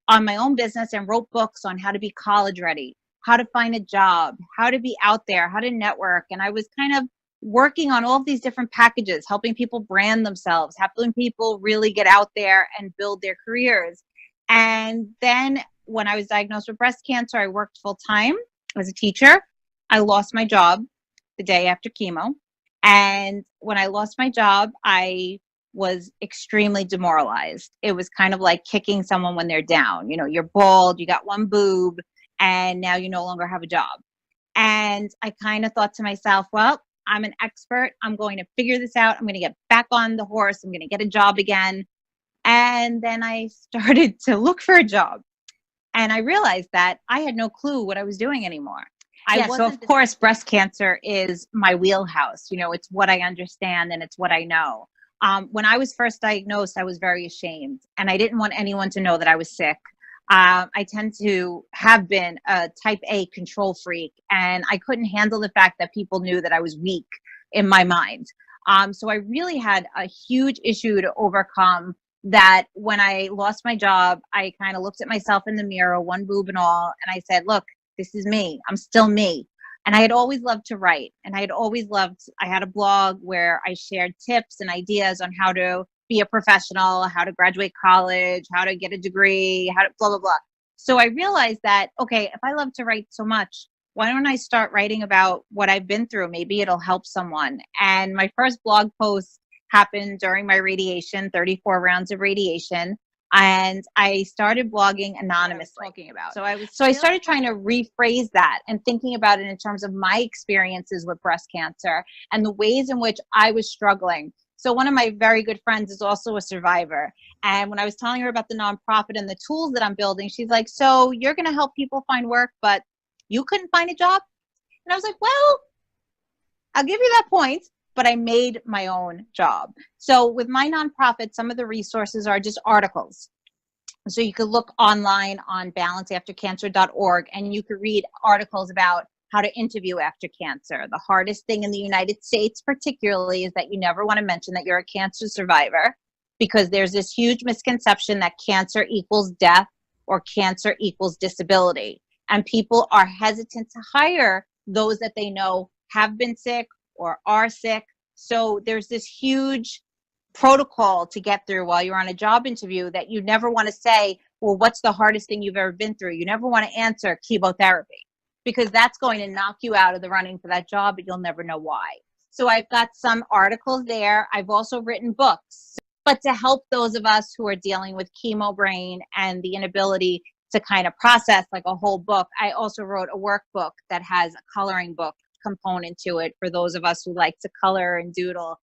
on my own business and wrote books on how to be college ready, how to find a job, how to be out there, how to network. And I was kind of working on all of these different packages, helping people brand themselves, helping people really get out there and build their careers. And then when I was diagnosed with breast cancer, I worked full time as a teacher. I lost my job the day after chemo. And when I lost my job, I was extremely demoralized. It was kind of like kicking someone when they're down. You know, you're bald, you got one boob, and now you no longer have a job. And I kind of thought to myself, well, I'm an expert. I'm going to figure this out. I'm going to get back on the horse. I'm going to get a job again. And then I started to look for a job. And I realized that I had no clue what I was doing anymore. So of course, breast cancer is my wheelhouse. You know, it's what I understand and it's what I know. When I was first diagnosed, I was very ashamed and I didn't want anyone to know that I was sick. I tend to have been a type A control freak, and I couldn't handle the fact that people knew that I was weak in my mind. So I really had a huge issue to overcome. That when I lost my job, I kind of looked at myself in the mirror, one boob and all, and I said, look, this is me. I'm still me. And I had always loved to write. And I had a blog where I shared tips and ideas on how to be a professional, how to graduate college, how to get a degree, how to blah, blah, blah. So I realized that, okay, if I love to write so much, why don't I start writing about what I've been through? Maybe it'll help someone. And my first blog post happened during my radiation, 34 rounds of radiation. And I started blogging anonymously. So I started trying to rephrase that and thinking about it in terms of my experiences with breast cancer and the ways in which I was struggling. So one of my very good friends is also a survivor. And when I was telling her about the nonprofit and the tools that I'm building, she's like, so you're going to help people find work, but you couldn't find a job? And I was like, well, I'll give you that point. But I made my own job. So with my nonprofit, some of the resources are just articles. So you could look online on balanceaftercancer.org and you could read articles about how to interview after cancer. The hardest thing in the United States particularly is that you never want to mention that you're a cancer survivor, because there's this huge misconception that cancer equals death or cancer equals disability. And people are hesitant to hire those that they know have been sick or are sick. So there's this huge protocol to get through while you're on a job interview that you never want to say, well, what's the hardest thing you've ever been through? You never want to answer chemotherapy, because that's going to knock you out of the running for that job, but you'll never know why. So I've got some articles there. I've also written books. But to help those of us who are dealing with chemo brain and the inability to kind of process like a whole book, I also wrote a workbook that has a coloring book component to it for those of us who like to color and doodle.